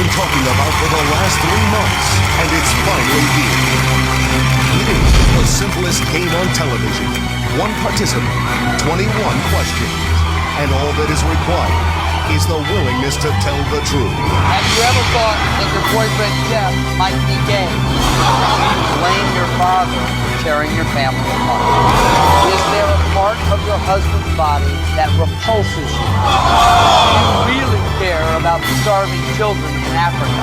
been talking about for the last 3 months, and it's finally here. It is the simplest game on television. 1 participant, 21 questions, and all that is required is the willingness to tell the truth. Have you ever thought that your boyfriend Jeff might be gay? Blame your father for tearing your family apart. Is there a part of your husband's body that repulses you? Do you really care about the starving children in Africa?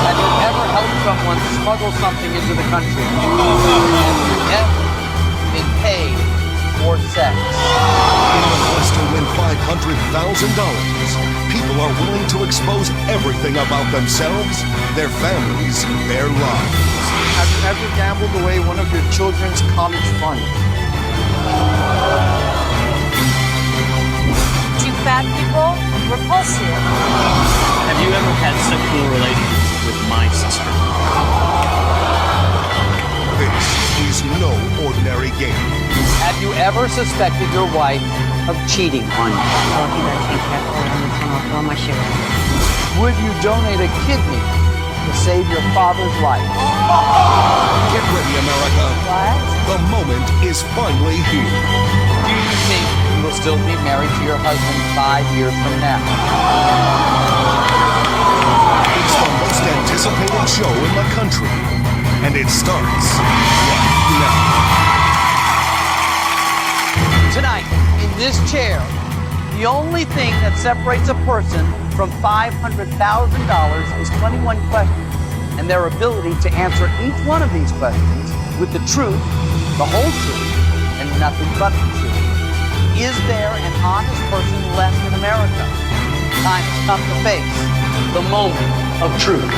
Have you ever helped someone smuggle something into the country? Have you ever been paid for sex? In the quest to win $500,000, people are willing to expose everything about themselves, their families, their lives. Have you ever gambled away one of your children's college funds? Do fat people repulse you? Have you ever had sexual relations with my sister? This is no ordinary game. Have you ever suspected your wife of cheating on you? Oh, you better take that cord on the tunnel on my shirt. Would you donate a kidney to save your father's life? Get ready, America. What? The moment is finally here. Do you think you will still be married to your husband 5 years from now? It's the most anticipated show in the country, and it starts right now. Tonight, in this chair, the only thing that separates a person from $500,000 is 21 questions and their ability to answer each one of these questions with the truth, the whole truth, and nothing but the truth. Is there an honest person left in America? Time has come to face the moment of truth.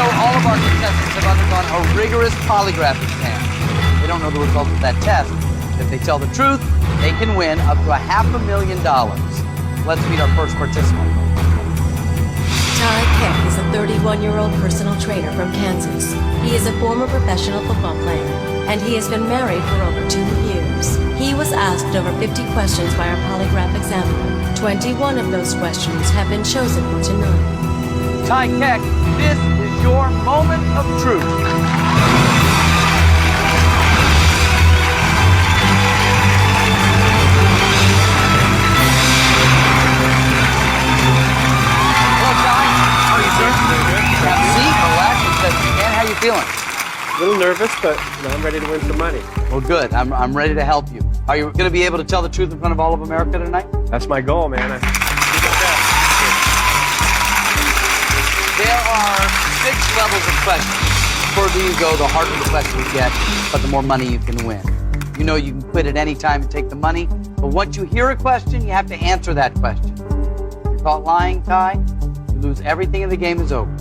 All of our contestants have undergone a rigorous polygraph exam. They don't know the results of that test. If they tell the truth, they can win up to $500,000. Let's meet our first participant. Ty Keck is a 31-year-old personal trainer from Kansas. He is a former professional football player, and he has been married for over 2 years. He was asked over 50 questions by our polygraph examiner. 21 of those questions have been chosen for tonight. Ty Keck, this is your moment of truth. Hello, Ty. How are you, sir? Very good. Have a seat, relax, as best you can. How you feeling? A little nervous, but I'm ready to win some money. Well, good. I'm ready to help you. Are you going to be able to tell the truth in front of all of America tonight? That's my goal, man. There are 6 levels of questions. The further you go, the harder the questions get, but the more money you can win. You know you can quit at any time and take the money, but once you hear a question, you have to answer that question. If you're caught lying, Ty, you lose everything and the game is over.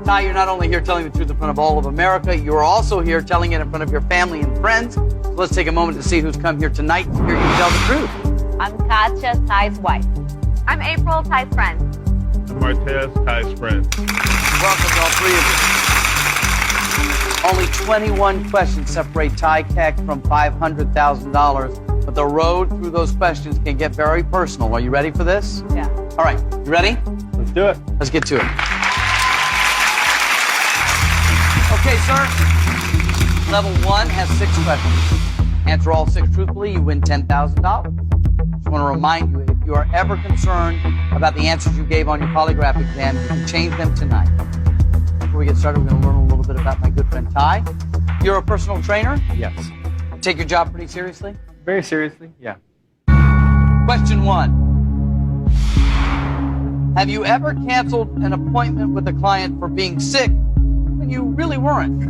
Ty, you're not only here telling the truth in front of all of America, you're also here telling it in front of your family and friends. So let's take a moment to see who's come here tonight to hear you tell the truth. I'm Katja, Ty's wife. I'm April, Ty's friend. Martez, Ty's friend. Welcome to all 3 of you. Only 21 questions separate Ty Keck from $500,000, but the road through those questions can get very personal. Are you ready for this? Yeah. All right, you ready? Let's do it. Let's get to it. Okay, sir. Level 1 has 6 questions. Answer all 6 truthfully, you win $10,000. Just want to remind you, if you are ever concerned about the answers you gave on your polygraph exam, you can change them tonight. Before we get started, we're going to learn a little bit about my good friend Ty. You're a personal trainer? Yes. Take your job pretty seriously? Very seriously, yeah. Question 1. Have you ever canceled an appointment with a client for being sick when you really weren't?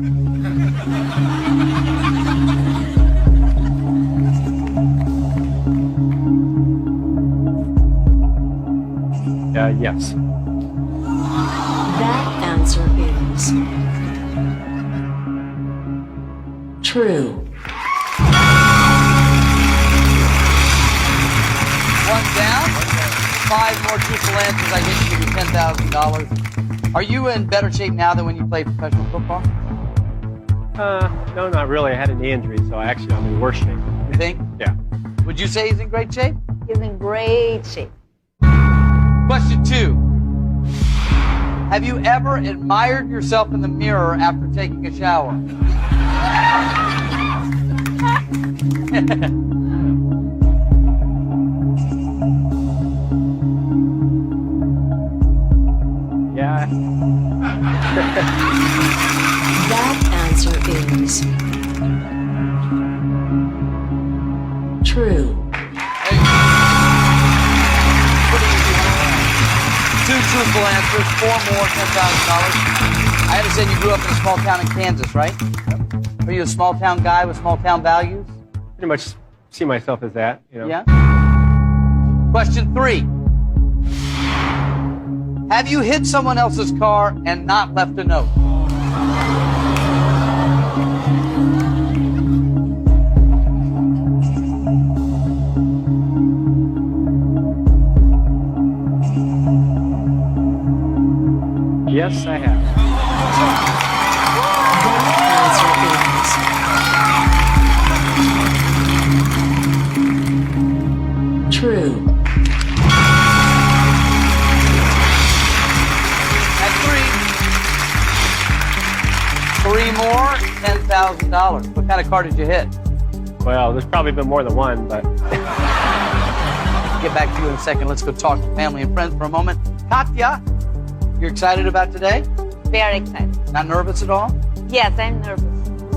Yes. That answer is true. 5 more truthful answers, I get you $10,000. Are you in better shape now than when you played professional football? No, not really. I had a knee injury, so I'm in worse shape. You think? Yeah. Would you say he's in great shape? He's in great shape. Question 2. Have you ever admired yourself in the mirror after taking a shower? Yeah. That answer is true. Pretty easy one. 2 truthful answers, 4 more, $10,000. I understand you grew up in a small town in Kansas, right? Yep. Are you a small town guy with small town values? Pretty much see myself as that, you know. Yeah. Question 3. Have you hit someone else's car and not left a note? Yes, I have. That answer is true. And 3 more, $10,000. What kind of car did you hit? Well, there's probably been more than one, but I'll get back to you in a second. Let's go talk to family and friends for a moment. Katya, you're excited about today? Very excited. Not nervous at all? Yes, I'm nervous.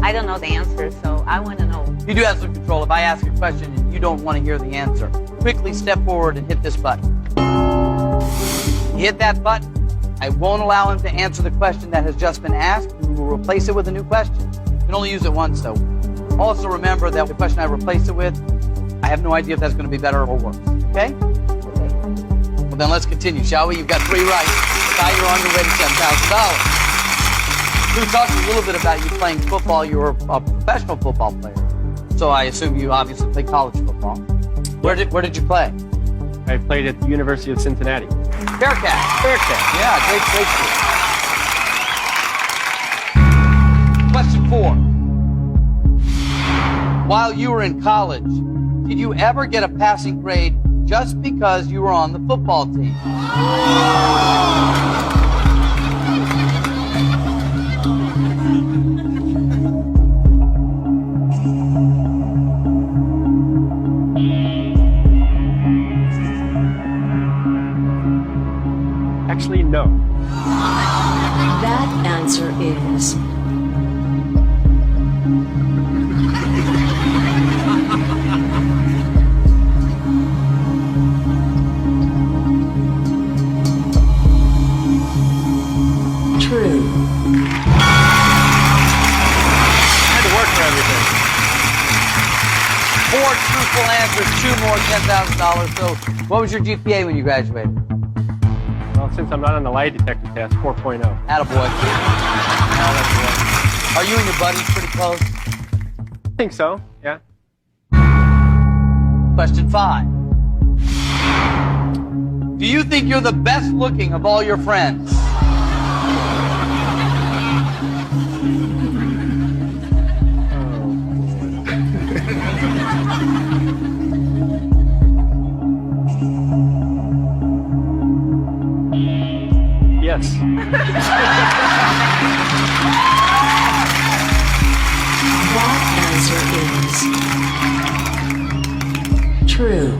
I don't know the answer, so I want to know. You do have some control. If I ask a question and you don't want to hear the answer, quickly step forward and hit this button. You hit that button, I won't allow him to answer the question that has just been asked. We will replace it with a new question. You can only use it once, though. Also remember that the question I replace it with, I have no idea if that's going to be better or worse. Okay? Well, then let's continue, shall we? You've got 3 right. Now you're on your way to $10,000. We talked a little bit about you playing football. You were a professional football player. So I assume you obviously played college football. Where did you play? I played at the University of Cincinnati. Bearcat. Yeah, great school. Question 4. While you were in college, did you ever get a passing grade just because you were on the football team? Actually, no. That answer is true. I had to work for everything. 4 truthful answers, 2 more, $10,000. So what was your GPA when you graduated? Well, since I'm not on the lie detector test, 4.0. Attaboy. Are you and your buddies pretty close? I think so, yeah. Question 5. Do you think you're the best looking of all your friends? Yes. That answer is true.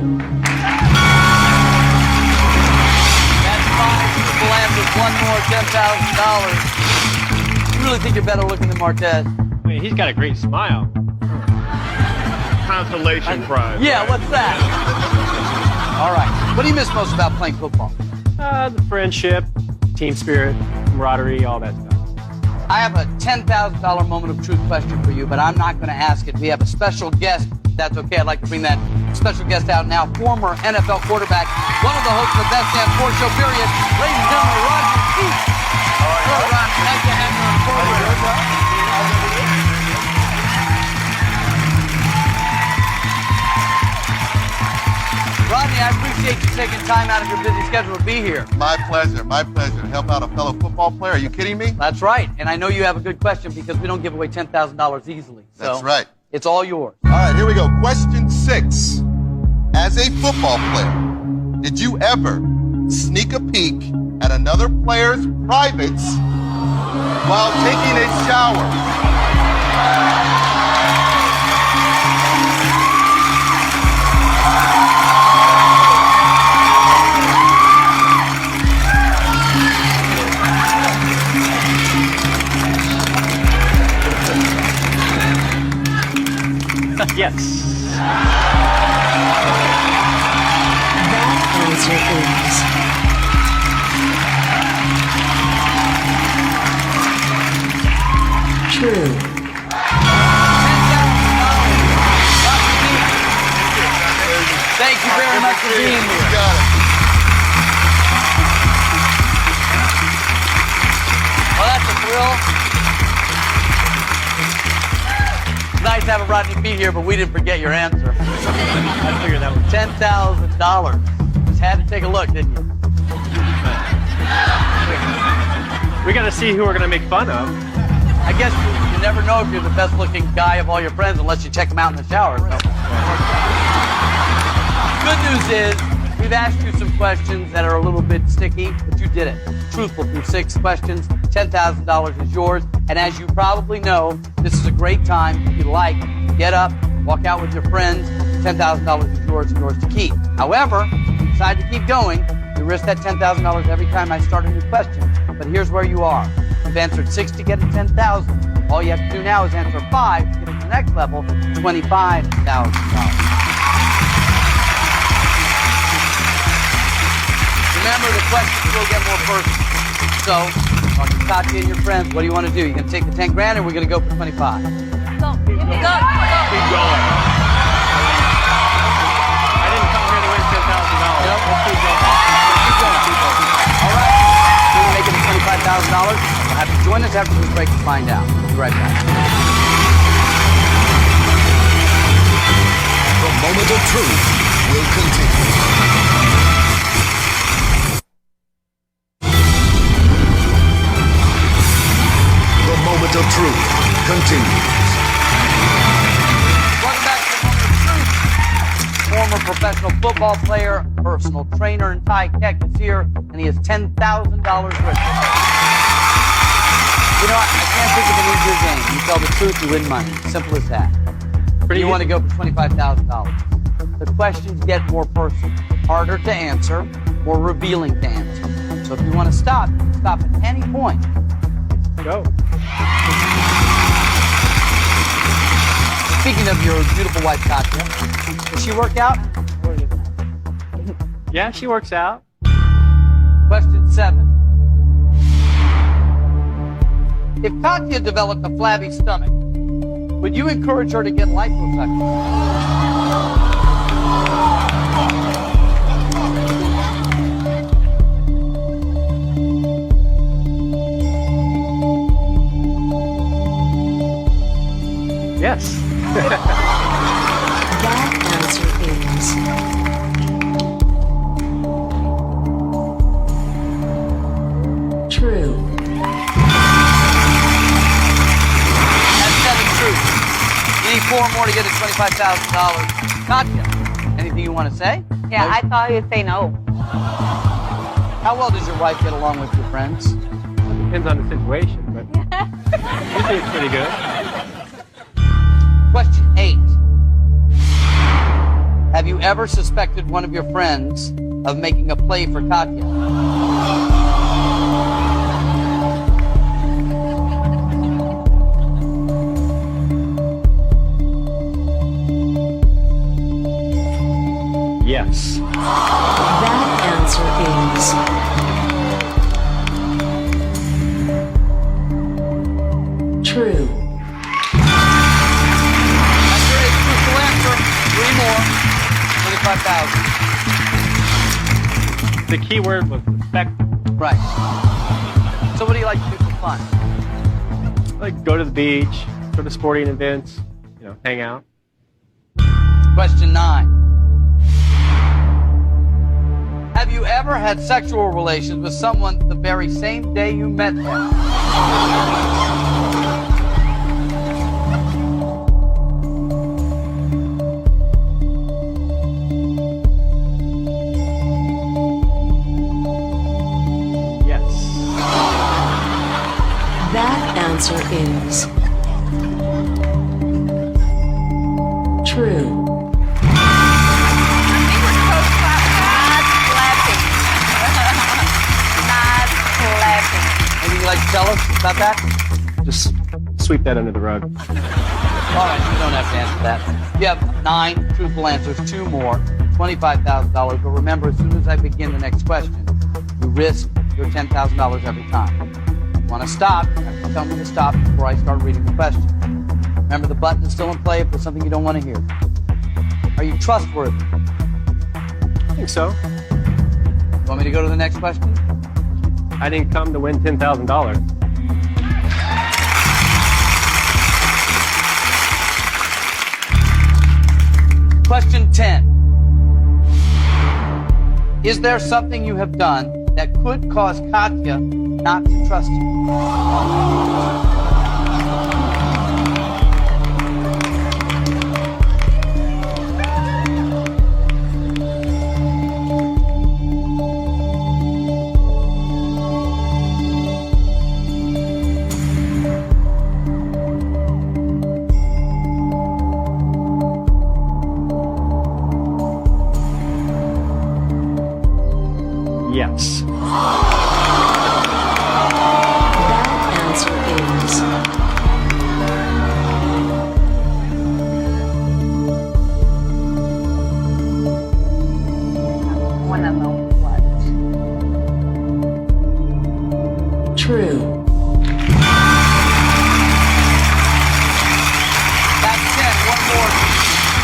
That's 5 truthful answers, 1 more, $10,000. You really think you're better looking than Martez? I mean, he's got a great smile. Consolation prize. Yeah, what's that? All right. What do you miss most about playing football? The friendship, team spirit, camaraderie, all that stuff. I have a $10,000 moment of truth question for you, but I'm not going to ask it. We have a special guest. That's okay. I'd like to bring that special guest out now. Former NFL quarterback, one of the hosts of the Best Damn Sports Show, period. Ladies and gentlemen, Roger Keith. Hello, Ron. Nice to have you on the program. Rodney, I I appreciate you taking time out of your busy schedule to be here. My pleasure, my pleasure. Help out a fellow football player. Are you kidding me? That's right. And I know you have a good question because we don't give away $10,000 easily. So That's right. It's all yours. All right, here we go. Question 6. As a football player, did you ever sneak a peek at another player's privates while taking a shower? Yes. That answer is true. Thank you very much for being You here. got it. Well, that's a thrill. It's nice having Rodney B here, but we didn't forget your answer. I figured that was $10,000. Just had to take a look, didn't you? We got to see who we're going to make fun of. I guess you never know if you're the best looking guy of all your friends unless you check them out in the shower. So. Good news is we've asked you some questions that are a little bit sticky, but you did it. Truthful through 6 questions. $10,000 is yours. And as you probably know, this is a great time. If you like, get up, walk out with your friends. $10,000 is yours and yours to keep. However, if you decide to keep going, you risk that $10,000 every time I start a new question. But here's where you are. You've answered 6 to get to $10,000. All you have to do now is answer 5 to get to the next level, $25,000. Remember, the questions will get more personal. So, talk to Katya and your friends. What do you want to do? You going to take the 10 grand, or we're going to go for 25? Go. Keep going. I didn't come here to win $10,000. Nope. Let's keep going. Keep going. All right. We're going to make it $25,000. We'll have to join us after this break to find out. We'll be right back. The moment of truth will continue. The moment of truth continues. Welcome back to the Moment of Truth. Former professional football player, personal trainer, and Ty Keck is here, and he has $10,000 written. You know, I can't think of an easier game. You tell the truth, you win money. Simple as that. You want to go for $25,000. The questions get more personal, harder to answer, more revealing to answer. So if you want to stop, you can stop at any point. Go. Speaking of your beautiful wife, Katya, does she work out? Yeah, she works out. Question 7. If Katya developed a flabby stomach, would you encourage her to get liposuction? Yes. That answer is true. That's 7 true. You need 4 more to get to $25,000. Katya, anything you want to say? Yeah, I thought you'd say no. How well does your wife get along with your friends? Depends on the situation, but usually it's pretty good. Question 8. Have you ever suspected one of your friends of making a play for Katya? Yes. That answer is true. That's your 8th crucial answer. 3 more. 25,000. The key word was suspect. Right. So what do you like to do for fun? Like go to the beach, go to sporting events, hang out. Question 9. Have you ever had sexual relations with someone the very same day you met them? That answer is true. Not clapping. Anything you'd like to tell us about that? Just sweep that under the rug. All right, you don't have to answer that. You have 9 truthful answers, 2 more, $25,000. But remember, as soon as I begin the next question, you risk your $10,000 every time. If you want to stop, you have to tell me to stop before I start reading the question. Remember, the button is still in play if there's something you don't want to hear. Are you trustworthy? I think so. You want me to go to the next question? I didn't come to win $10,000. Question 10. Is there something you have done that could cause Katya not to trust you? Yes. That answer is Wanna know what? true. That's 10. One more.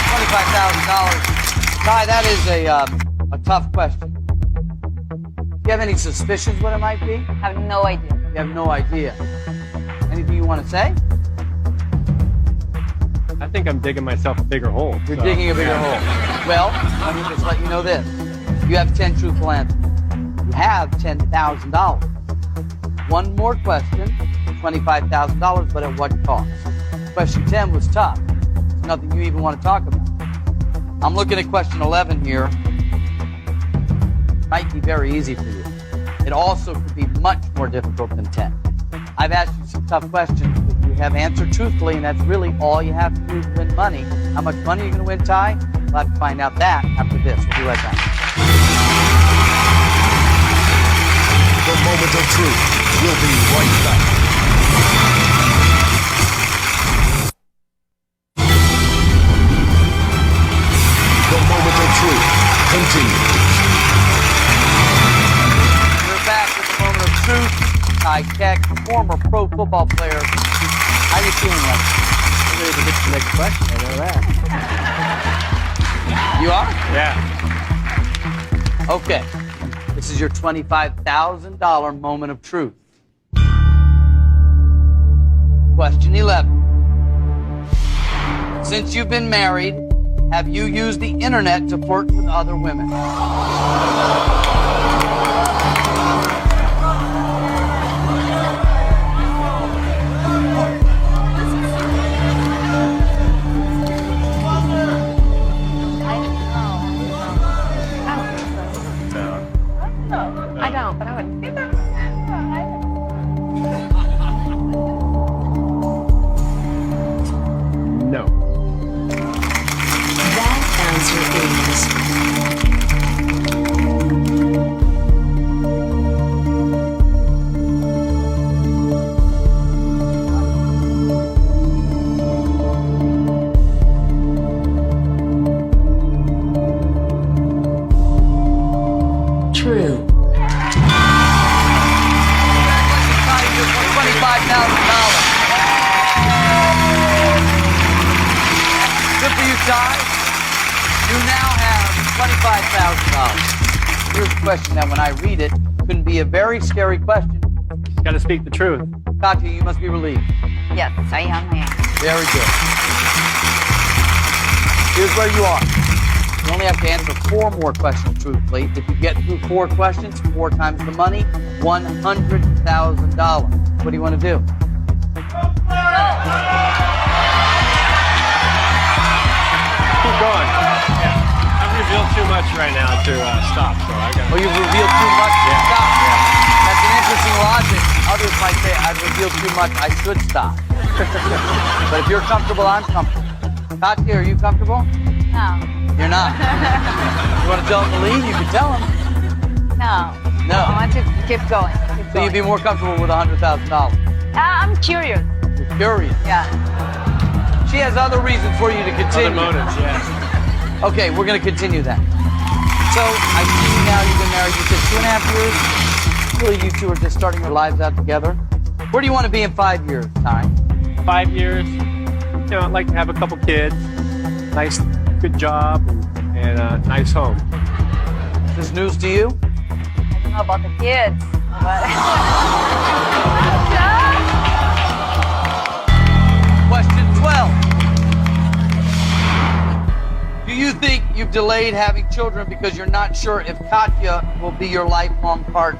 $25,000. Ty, that is a tough question. Do you have any suspicions what it might be? I have no idea. You have no idea. Anything you want to say? I think I'm digging myself a bigger hole. You're digging a bigger hole. Well, let me just let you know this. You have 10 truthful answers. You have $10,000. One more question, $25,000, but at what cost? Question 10 was tough. It's nothing you even want to talk about. I'm looking at question 11 here. Might be very easy for you. It also could be much more difficult than 10. I've asked you some tough questions that you have answered truthfully, and that's really all you have to do to win money. How much money are you going to win, Ty? We'll have to find out that after this. We'll be right back. The moment of truth. We'll be right back. The moment of truth continues. We're back with the moment of truth. Ty Keck, former pro football player. How are you feeling like? I'm ready to get to the next question. I know that. You are? Yeah. Okay. This is your $25,000 moment of truth. Question 11. Since you've been married, have you used the internet to flirt with other women? I don't, but I would. No. That answer is true. $25,000. Good for you, Ty. You now have $25,000. Here's a question that when I read it, can be a very scary question. Got to speak the truth. Katya, you must be relieved. Yes, I am. Very good. Here's where you are. You only have to answer 4 more questions truthfully. If you get through 4 questions, 4 times the money, $100,000. What do you want to do? Keep going. Yeah. I've revealed too much right now to stop, so I got. Oh, you've revealed too much to stop. That's an interesting logic. Others might say, I've revealed too much, I should stop. But if you're comfortable, I'm comfortable. Katya, are you comfortable? No. You're not. You want to tell him to leave? You can tell him. No. No. I want to keep going. So you'd be more comfortable with $100,000. I'm curious. You're curious. Yeah. She has other reasons for you to continue. Other motives, yes. Okay, we're going to continue that. So I see now you've been married, you said 2.5 years. Really, you two are just starting your lives out together. Where do you want to be in 5 years, Ty? 5 years. You know, I'd like to have a couple kids, nice, good job, and a nice home. Is this news to you? I don't know about the kids, but... Question 12. Do you think you've delayed having children because you're not sure if Katya will be your lifelong partner?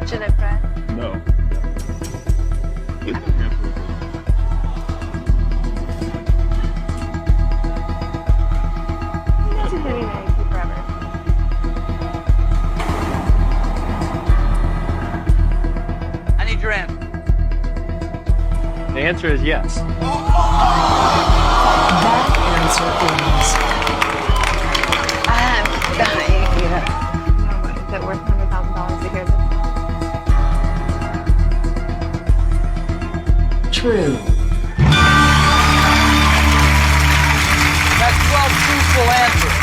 Should I press? No. This is going to be married to forever. I need your answer. The answer is yes. That answer is I'm dying. Is it worth $100,000 to hear this? true. That's 12 truthful answers.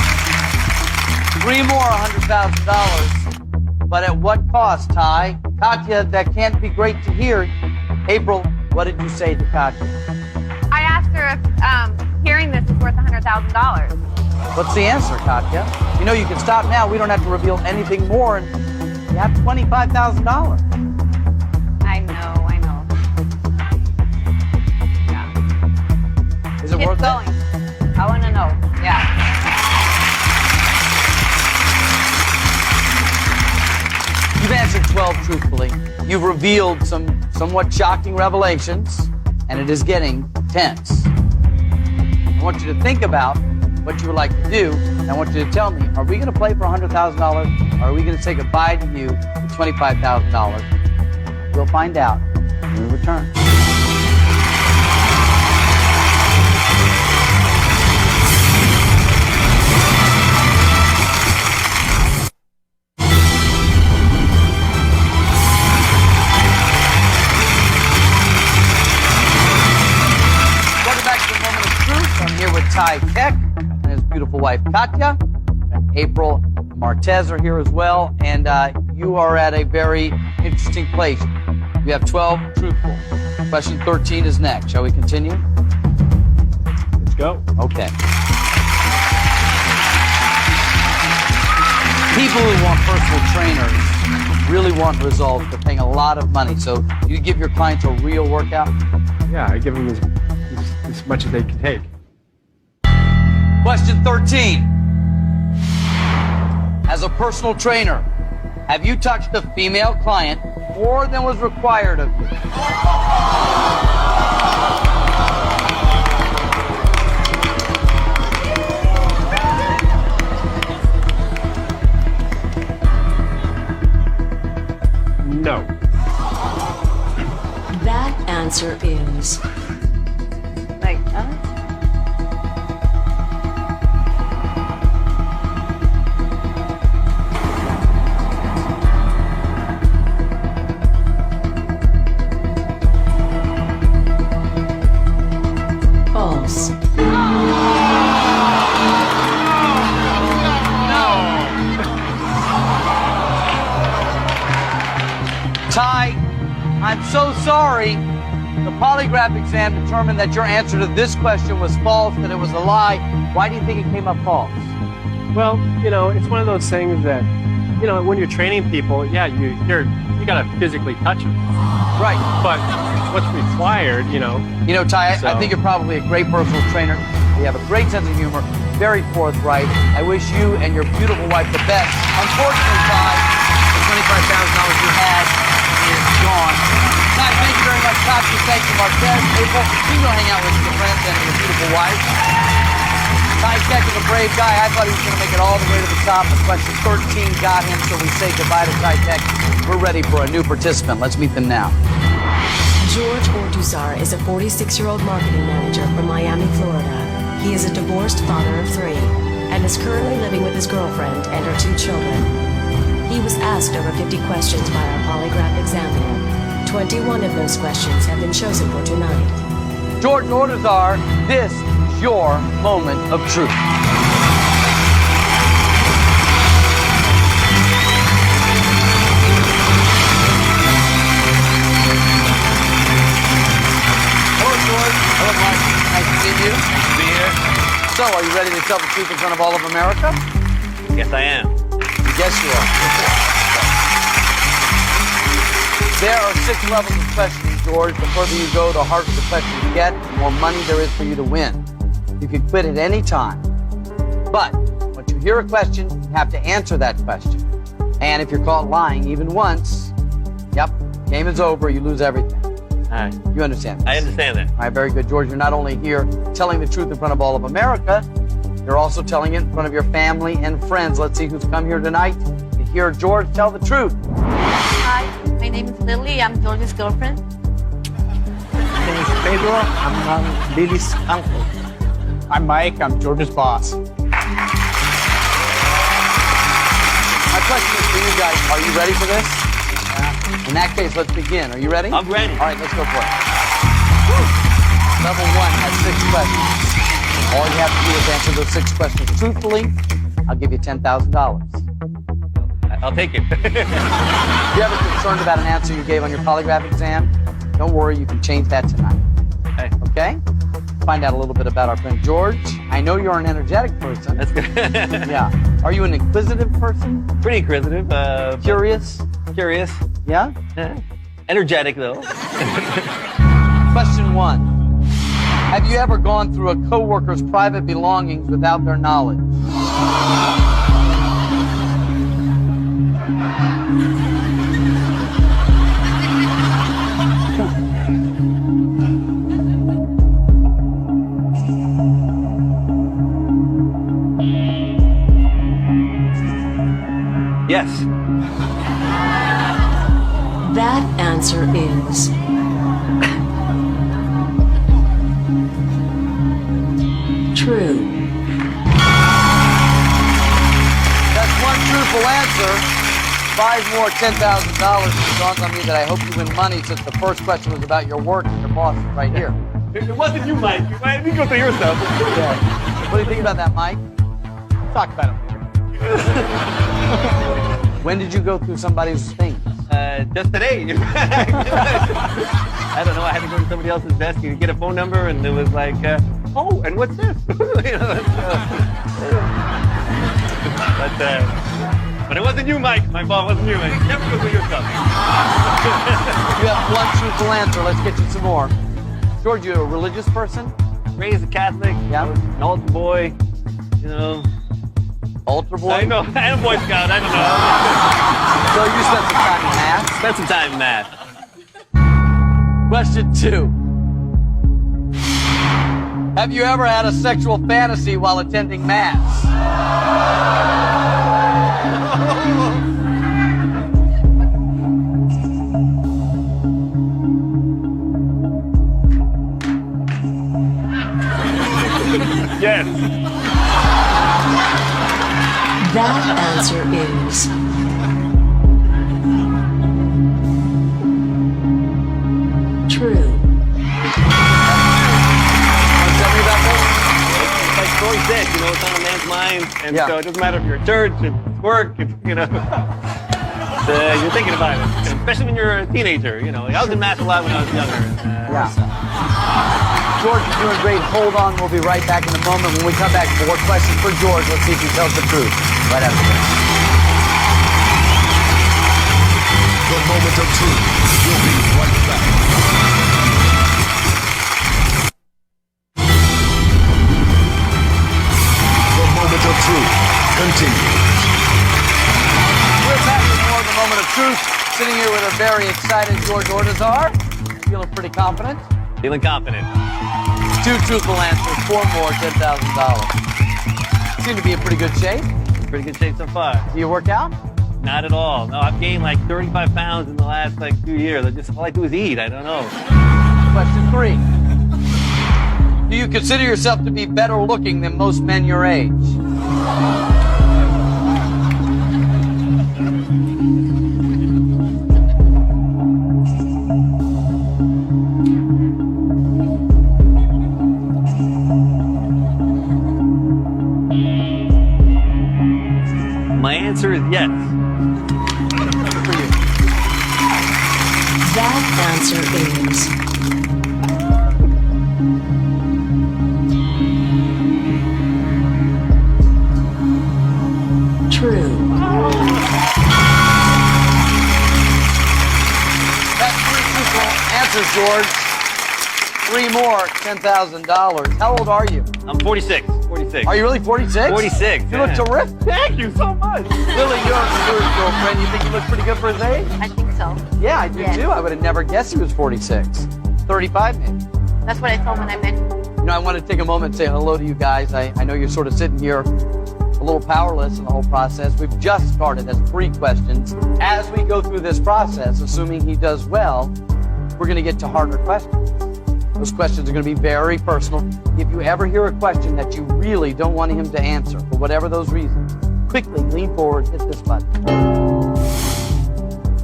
3 more, $100,000. But at what cost, Ty? Katya, that can't be great to hear. April, what did you say to Katya? I asked her if hearing this is worth $100,000. What's the answer, Katya? You know, you can stop now. We don't have to reveal anything more, and you have $25,000. I know. Yeah. Is it Keep worth going. it? I want to know. Yeah. You've answered 12 truthfully. You've revealed some somewhat shocking revelations, and it is getting tense. I want you to think about what you would like to do, and I want you to tell me, are we going to play for $100,000, or are we going to say goodbye to you for $25,000? We'll find out when we return. I'm here with Ty Keck and his beautiful wife Katya, and April Martez are here as well. And you are at a very interesting place. You have 12 truthful. Question 13 is next. Shall we continue? Let's go. Okay. People who want personal trainers really want results. They're paying a lot of money. So you give your clients a real workout? Yeah, I give them as much as they can take. Question 13. As a personal trainer, have you touched a female client more than was required of you? No. That answer is Like, false. Ty, I'm so sorry. The polygraph exam determined that your answer to this question was false, that it was a lie. Why do you think it came up false? Well, you know, it's one of those things that you know, when you're training people, yeah, you got to physically touch them. Right. But what's required, you know. You know, Ty, I think you're probably a great personal trainer. You have a great sense of humor, very forthright. I wish you and your beautiful wife the best. Unfortunately, Ty, the $25,000 you had is gone. Ty, thank you very much. Top you. Thank you, Marquez. April, you can go hang out with your friends and your beautiful wife. Ty Keck is a brave guy. I thought he was going to make it all the way to the top, but question 13 got him, so we say goodbye to Ty Keck. We're ready for a new participant. Let's meet them now. George Ortuzar is a 46-year-old marketing manager from Miami, Florida. He is a divorced father of 3 and is currently living with his girlfriend and her 2 children. He was asked over 50 questions by our polygraph examiner. 21 of those questions have been chosen for tonight. George Ortuzar, this is your moment of truth. Hello, Mike. Nice to see you. Nice to be here. So, are you ready to tell the truth in front of all of America? Yes, I am. Yes, you are. There are 6 levels of questioning, George. The further you go, the harder the question you get, the more money there is for you to win. You can quit at any time. But once you hear a question, you have to answer that question. And if you're caught lying even once, yep, game is over. You lose everything. All right. You understand this? I understand that. All right, very good. George, you're not only here telling the truth in front of all of America, you're also telling it in front of your family and friends. Let's see who's come here tonight to hear George tell the truth. Hi, my name is Lily. I'm George's girlfriend. My name is Pedro. I'm Lily's uncle. I'm Mike. I'm George's boss. My question is for you guys. Are you ready for this? In that case, let's begin. Are you ready? I'm ready. All right, let's go for it. Woo. Level 1 has 6 questions. All you have to do is answer those 6 questions truthfully. I'll give you $10,000. I'll take it. If you're ever concerned about an answer you gave on your polygraph exam, don't worry, you can change that tonight. Hey. Okay? Find out a little bit about our friend George. I know you're an energetic person. That's good. Yeah. Are you an inquisitive person? Pretty inquisitive. Curious? Curious. Yeah? Energetic, though. Question 1. Have you ever gone through a coworker's private belongings without their knowledge? Yes. That answer is true. That's one truthful answer. 5 more, $10,000. It dawns on me that I hope you win money since the first question was about your work and your boss is right here. It wasn't you, Mike. You go through yourself. Yeah. What do you think about that, Mike? Talk about it later. When did you go through somebody's things? Just today. I don't know. I had to go to somebody else's desk and get a phone number, and it was like, oh, and what's this? But it wasn't you, Mike. My fault. Wasn't you, Mike. Never go through your stuff. You have one truthful answer. Let's get you some more. George, you a religious person? Raised a Catholic. Yeah. I was an altar boy. You know. Altar boy? I know. I'm a Boy Scout. I don't know. So you spent some time in math? Spent some time in math. Question 2. Have you ever had a sexual fantasy while attending mass? Yes. That answer is true. Tell me about this. Like Troy said, you know, it's on a man's mind, and Yeah. so it doesn't matter if you're at church, it's work, it's, you know, you're thinking about it, especially when you're a teenager. You know, like I was in math a lot when I was younger. Yeah. George, you're doing great. Hold on. We'll be right back in a moment. When we come back, more questions for George. Let's see if he tells the truth right after this. of truth. We'll be right back. The moment of truth continues. We're back with more of the moment of truth. Sitting here with a very excited George Ordazar. Feeling pretty confident. Feeling confident. 2 truthful answers, 4 more, $10,000. Seem to be in pretty good shape. Pretty good shape so far. Do you work out? Not at all. No, I've gained like 35 pounds in the last 2 years. All I do is eat. I don't know. Question 3. Do you consider yourself to be better looking than most men your age? My answer is yes. Good for you. That answer is true. That's 3 truthful answers, George. 3 more, $10,000. How old are you? I'm 46. 46. Are you really 46? 46. You look terrific. Thank you so much. Lily, your girlfriend, you think he looks pretty good for his age? I think so. Yeah, I do too. I would have never guessed he was 46. 35 maybe. That's what I thought when I met him. You know, I want to take a moment and say hello to you guys. I know you're sort of sitting here a little powerless in the whole process. We've just started as 3 questions. As we go through this process, assuming he does well, we're going to get to harder questions. Those questions are going to be very personal. If you ever hear a question that you really don't want him to answer, for whatever those reasons, quickly lean forward, hit this button.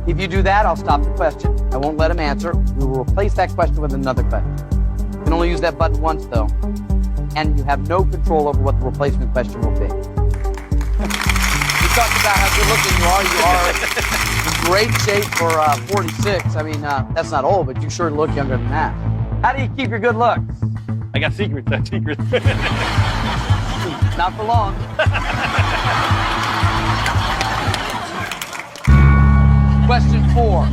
If you do that, I'll stop the question. I won't let him answer. We will replace that question with another question. You can only use that button once, though, and you have no control over what the replacement question will be. We talked about how good looking you are. You are in great shape for 46. I mean, that's not old, but you sure look younger than that. How do you keep your good looks? I got secrets. I have secrets. Not for long. Question 4.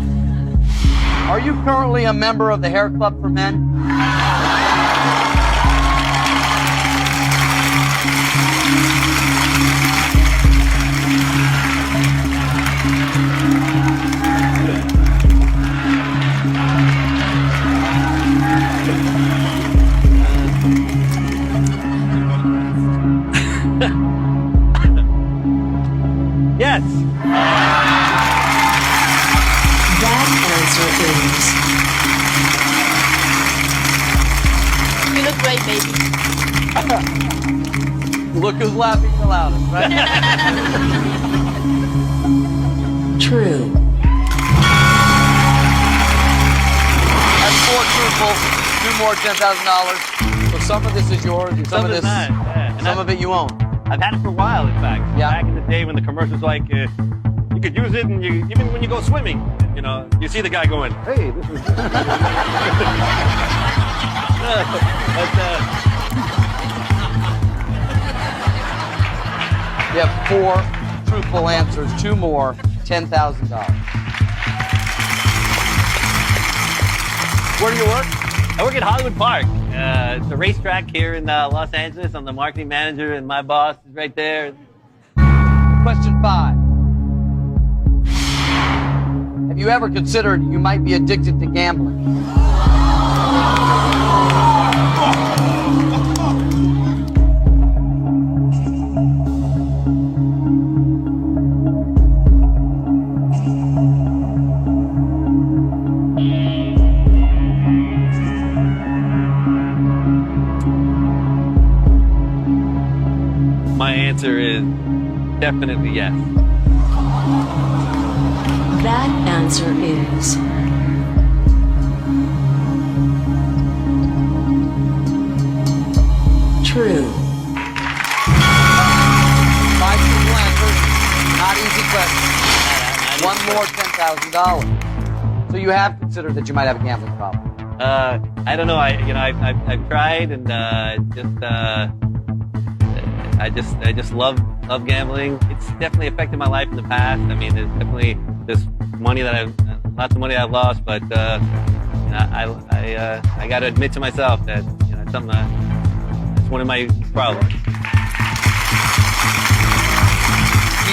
Are you currently a member of the Hair Club for Men? Yes. That answer is You look great, baby. Look who's laughing the loudest, right? true. That's 4 truthful, 2 more, $10,000. So some of this is yours, and some of this, not. Yeah. And some of it you own. I've had it for a while, in fact. Yeah. Back in the day when the commercials like, you could use it, and even when you go swimming, you see the guy going, "Hey, this is." You have 4 truthful answers, 2 more, $10,000. Where do you work? I work at Hollywood Park. It's a racetrack here in Los Angeles. I'm the marketing manager, and my boss is right there. Question 5. Have you ever considered you might be addicted to gambling? My answer is definitely yes. That answer is true. 5 truthful answers, not easy questions. 1 more, $10,000. So you have considered that you might have a gambling problem. I don't know. I've tried, and I just love gambling. It's definitely affected my life in the past. I mean, there's definitely this money that a lots of money I've lost, but I got to admit to myself that it's something that's one of my problems. Do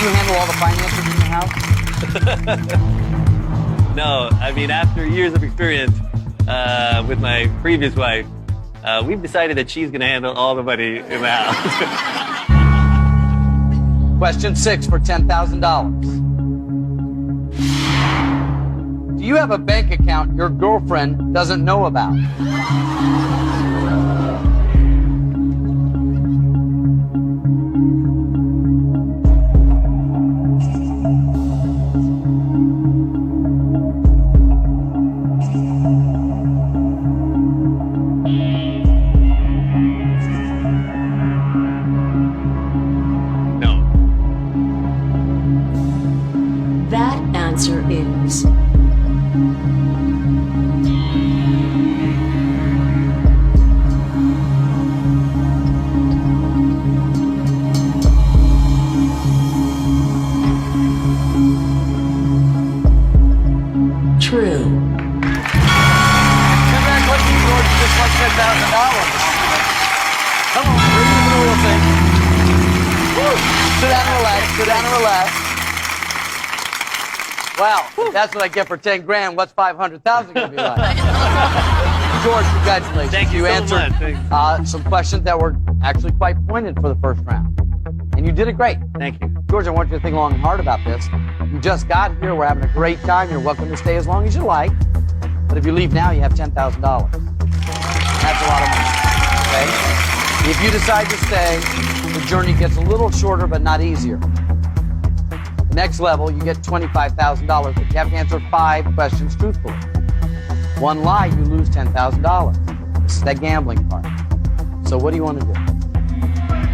you handle all the finances in the house? No, I mean, after years of experience with my previous wife, we've decided that she's going to handle all the money in the house. Question 6 for $10,000. Do you have a bank account your girlfriend doesn't know about? No. That answer is true. Congratulations, George. You just won $10,000. Come on, bring in the real thing. Woo. Sit down and relax. Sit down and relax. Wow, if that's what I get for 10 grand. What's 500,000 going to be like? George, congratulations. Thank you so answered much. some questions that were actually quite pointed for the first round, and you did it great. Thank you. George, I want you to think long and hard about this. You just got here. We're having a great time. You're welcome to stay as long as you like. But if you leave now, you have $10,000. That's a lot of money. Okay? If you decide to stay, the journey gets a little shorter but not easier. The next level, you get $25,000, but you have to answer 5 questions truthfully. One lie, you lose $10,000. This is that gambling part. So what do you want to do? What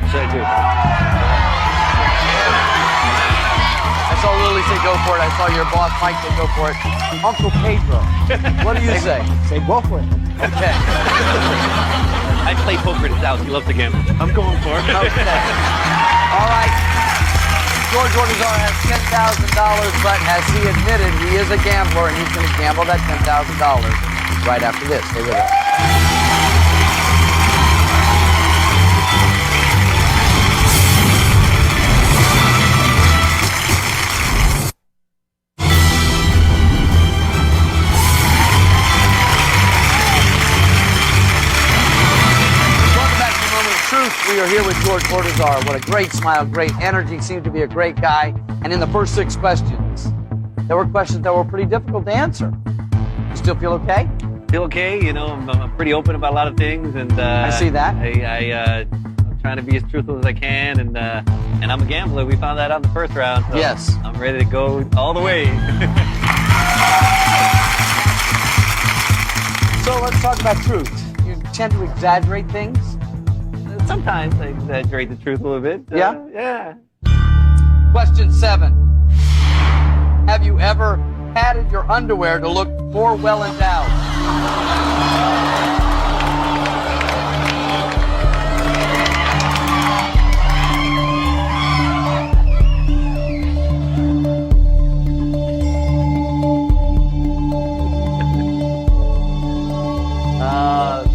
should I do? I saw Lily say go for it. I saw your boss Mike say go for it. Uncle Pedro, what do you say? Say go for it. Okay. I play poker at his house. He loves to gamble. I'm going for it. Okay. All right. George Ordazar has $10,000, but as he admitted, he is a gambler, and he's going to gamble that $10,000 right after this. Stay with us. We are here with George Ordazar. What a great smile, great energy, seemed to be a great guy. And in the first 6 questions, there were questions that were pretty difficult to answer. You still feel okay? Feel okay, I'm pretty open about a lot of things, and I see that. I'm trying to be as truthful as I can, and I'm a gambler. We found that out in the first round. So yes. I'm ready to go all the way. So let's talk about truth. You tend to exaggerate things? Sometimes I exaggerate the truth a little bit. Yeah? Yeah. Question 7. Have you ever padded your underwear to look more well endowed?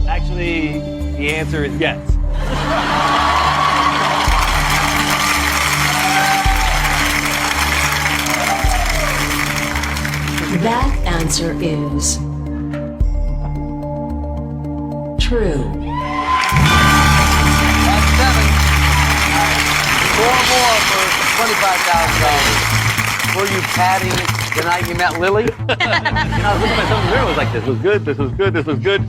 Actually, the answer is yes. That answer is true. That's 7. 4 more for $25,000. Were you padding the night you met Lily? I was looking at myself in the mirror. I was like, this was good, this was good, this was good.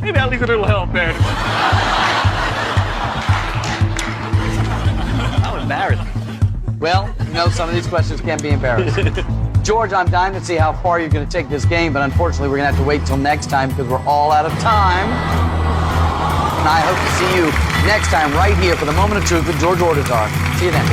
Maybe I'll leave a little help there. How embarrassing. Well, some of these questions can be embarrassing. George, I'm dying to see how far you're going to take this game, but unfortunately, we're going to have to wait till next time because we're all out of time. And I hope to see you next time right here for the Moment of Truth with George Ordazar. See you then.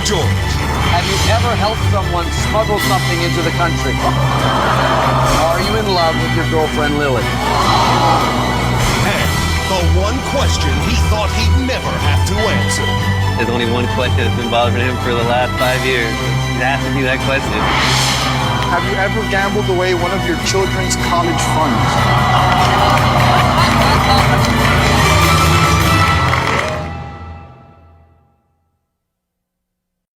George. Have you ever helped someone smuggle something into the country? Are you in love with your girlfriend, Lily? And the one question he thought he'd never have to answer. There's only one question that's been bothering him for the last 5 years. He's asking me that question. Have you ever gambled away one of your children's college funds?